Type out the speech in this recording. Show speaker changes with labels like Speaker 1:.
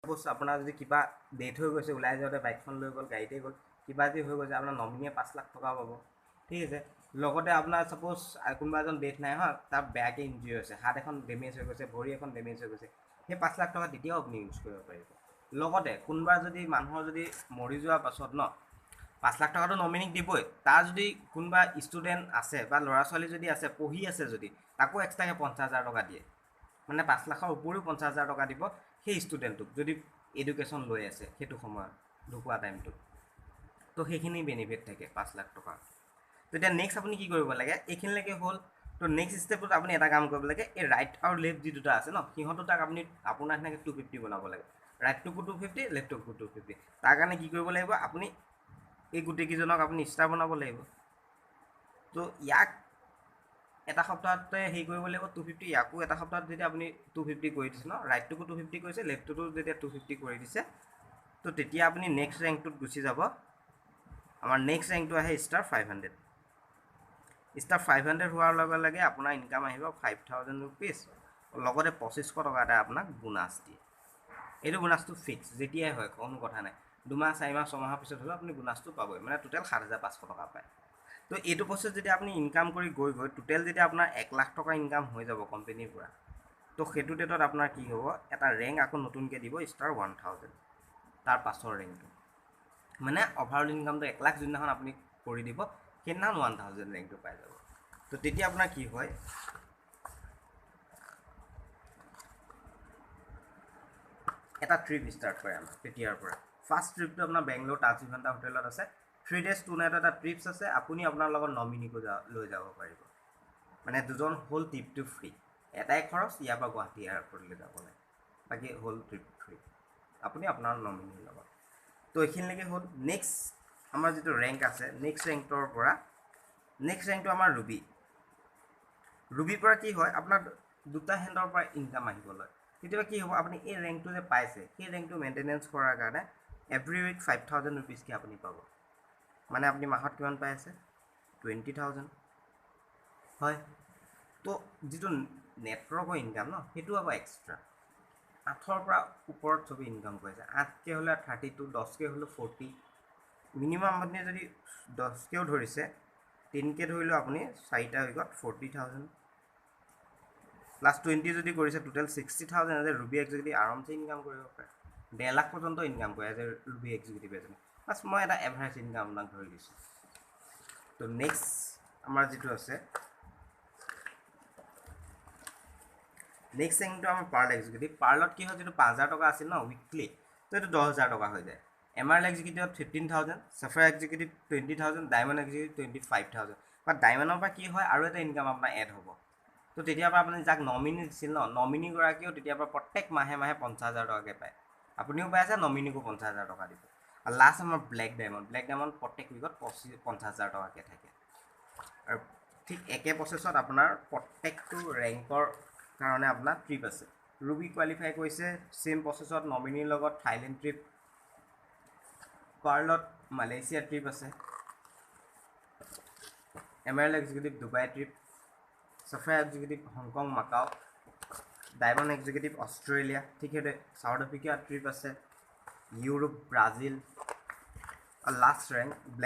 Speaker 1: Suppose আপোনাৰ যদি কিবা ডেথ হৈ গৈছে, ওলাই যাওঁতে বাইকখন লৈ গ'ল, গাড়ীতে গ'ল, কিবা যদি হৈ গৈছে, আপোনাৰ নমিনীয়ে 5 লাখ টকা পাব। ঠিক আছে, লগতে আপোনাৰ ছাপোজ কোনোবা এজন ডেথ নাই হোৱা, তাৰ বেয়াকৈ ইঞ্জুৰি হৈছে, হাত এখন ডেমেজ হৈ গৈছে, ভৰি এখন ডেমেজ হৈ গৈছে, সেই 5 লাখ টকা তেতিয়াও আপুনি ইউজ কৰিব পাৰিব। লগতে কোনোবা যদি মানুহৰ যদি মৰি যোৱাৰ পাছত 5 লাখ টকাটো নমিনীক দিবই, তাৰ যদি কোনোবা ষ্টুডেণ্ট আছে বা ল'ৰা ছোৱালী যদি আছে, পঢ়ি আছে যদি, তাকো এক্সট্ৰাকৈ 50,000 টকা দিয়ে। মানে 5 লাখৰ উপৰিও 50,000 টকা দিব সেই ষ্টুডেণ্টটোক, যদি এডুকেশ্যন লৈ আছে সেইটো সময়ত ঢুকোৱা টাইমটোত। তো সেইখিনি বেনিফিট থাকে 5 লাখ টকা। তো এতিয়া নেক্সট আপুনি কি কৰিব লাগে, এইখিনিলৈকে হ'ল। তো নেক্সট ষ্টেপত আপুনি এটা কাম কৰিব লাগে, এই ৰাইট আৰু লেফ্ট যি দুটা আছে সিহঁতো তাক আপুনি আপোনাৰ সেনেকৈ 250 বনাব লাগে। ৰাইটটোকো 250, লেফ্টটোকো 250। তাৰ কাৰণে কি কৰিব লাগিব, আপুনি এই গোটেইকেইজনক আপুনি ষ্টাৰ বনাব লাগিব। তো ইয়াক এটা সপ্তাহতে হেৰি কৰিব লাগিব 250, ইয়াকো এটা সপ্তাহত যেতিয়া আপুনি 250 কৰি দিছে ৰাইটটোকো 250 কৰিছে, লেফ্টটোতো যেতিয়া 250 কৰি দিছে, তো তেতিয়া আপুনি নেক্সট ৰেংকটোত গুচি যাব। আমাৰ নেক্সট ৰেংকটো আহে ষ্টাৰ 500। ষ্টাৰ 500 হোৱাৰ লগে লগে আপোনাৰ ইনকাম আহিব 5,000 ৰুপিজ, লগতে 2500 টকা এটা আপোনাক বোনাছ দিয়ে। এইটো বোনাছটো ফিক্স, যেতিয়াই হয়, কোনো কথা নাই। 2 মাহ 4 মাহ 6 মাহৰ পিছত হ'লেও আপুনি বোনাছটো পাবই, মানে টোটেল 7,500 টকা পায়। তো এইটো প্ৰচেছ যেতিয়া আপুনি ইনকাম কৰি গৈ টোটেল যেতিয়া আপোনাৰ 1 লাখ টকা ইনকাম হৈ যাব কোম্পেনীৰ পৰা, তো সেইটো ডেটত আপোনাৰ কি হ'ব, এটা ৰেংক আকৌ নতুনকৈ দিব ষ্টাৰ 1000, তাৰ পাছৰ ৰেংকটো। মানে অভাৰঅল ইনকামটো 1 লাখ যোনদিনাখন আপুনি কৰি দিব, সেইদিনাখন 1000 ৰেংকটো পাই যাব। তো তেতিয়া আপোনাৰ কি হয়, এটা ট্ৰিপ ষ্টাৰ্ট কৰে আমাৰ তেতিয়াৰ পৰা। ফাৰ্ষ্ট ট্ৰিপটো আপোনাৰ বেংগলোৰ তাজ ভিভান্তা হোটেলত আছে, 3 days 2 night এটা ট্ৰিপছ আছে। আপুনি আপোনাৰ লগত নমিনীকো লৈ যাব পাৰিব, মানে দুজন হ'ল ট্ৰিপটো ফ্ৰী। এটাই খৰচ ইয়াৰ পৰা গুৱাহাটী এয়াৰপৰ্টলৈ যাবলৈ, বাকী হ'ল ট্ৰিপ ফ্ৰী, আপুনি আপোনাৰ নমিনীৰ লগত। তো এইখিনিলৈকে হ'ল। নেক্সট আমাৰ যিটো ৰেংক আছে, নেক্সট ৰেংকটোৰ পৰা নেক্সট ৰেংকটো আমাৰ ৰুবিৰ পৰা কি হয়, আপোনাৰ দুটা হেণ্ডৰ পৰা ইনকাম আহিব লয়। কেতিয়াবা কি হ'ব, আপুনি এই ৰেংকটো যে পাইছে, সেই ৰেংকটো মেইনটেনেঞ্চ কৰাৰ কাৰণে এভৰি উইক 5,000 ৰুপিজকৈ আপুনি পাব। মানে আপুনি মাহত কিমান পাই আছে, 20,000 হয়। তো যিটো নেটৱৰ্কৰ ইনকাম সেইটো আকৌ এক্সট্ৰা। 8ৰ পৰা ওপৰত চবেই ইনকাম কৰিছে, 8কৈ হ'লে 32, 10কৈ হ'লে 40। মিনিমাম আপুনি যদি 10কৈও ধৰিছে, 10কৈ ধৰিলেও আপুনি 4টা উইকত 40,000 প্লাছ 20 যদি কৰিছে, total 60,000 as a ruby executive আৰামছে ইনকাম কৰিব পাৰে। 1.5 লাখ পৰ্যন্ত ইনকাম কৰে এজ এ ৰুবি এক্সিকিউটিভ এজনে। বাছ মই এটা এভাৰেজ ইনকাম আপোনাক ধৰি দিছোঁ। তো নেক্সট আমাৰ যিটো আছে, নেক্সট ৰেংকটো আমাৰ পাৰ্ল এক্সিকিউটিভ। পাৰ্লত কি হয়, যিটো 5,000 টকা আছিল উইকলি, তো এইটো 10,000 টকা হৈ যায়। এমাৰেল এক্সিকিউটিভত 15,000, চাফাৰ এক্সিকিউটিভ 20,000, ডায়মণ্ড এক্সিকিউটিভ 25,000। বাট ডায়মণ্ডৰ পৰা কি হয়, আৰু এটা ইনকাম আপোনাৰ এড হ'ব। তো তেতিয়াৰ পৰা আপুনি যাক নমিনী দিছিল নমিনীগৰাকীয়েও তেতিয়াৰ পৰা প্ৰত্যেক মাহে মাহে 50,000 টকাকৈ পায়। আপুনিও পাই আছে, নমিনীকো 50,000 টকা দিব। আৰু লাষ্ট আমাৰ ব্লেক ডায়মণ্ড প্ৰত্যেক উইকত 50,000 টকাকৈ থাকে। আৰু ঠিক একে প্ৰচেছত আপোনাৰ প্ৰত্যেকটো ৰেংকৰ কাৰণে আপোনাৰ ট্ৰিপ আছে। ৰুবি কোৱালিফাই কৰিছে, চেম প্ৰচেছত নমিনীৰ লগত থাইলেণ্ড ট্ৰিপ, পাৰ্লত মালয়েছিয়া ট্ৰিপ আছে, emerald executive Dubai trip, sapphire executive Hong Kong Macau, diamond executive Australia, ঠিক সেইদৰে চাউথ আফ্ৰিকা ট্ৰিপ আছে, ইউৰোপ ব্ৰাজিল, আৰু লাষ্ট ৰেংক ব্লেক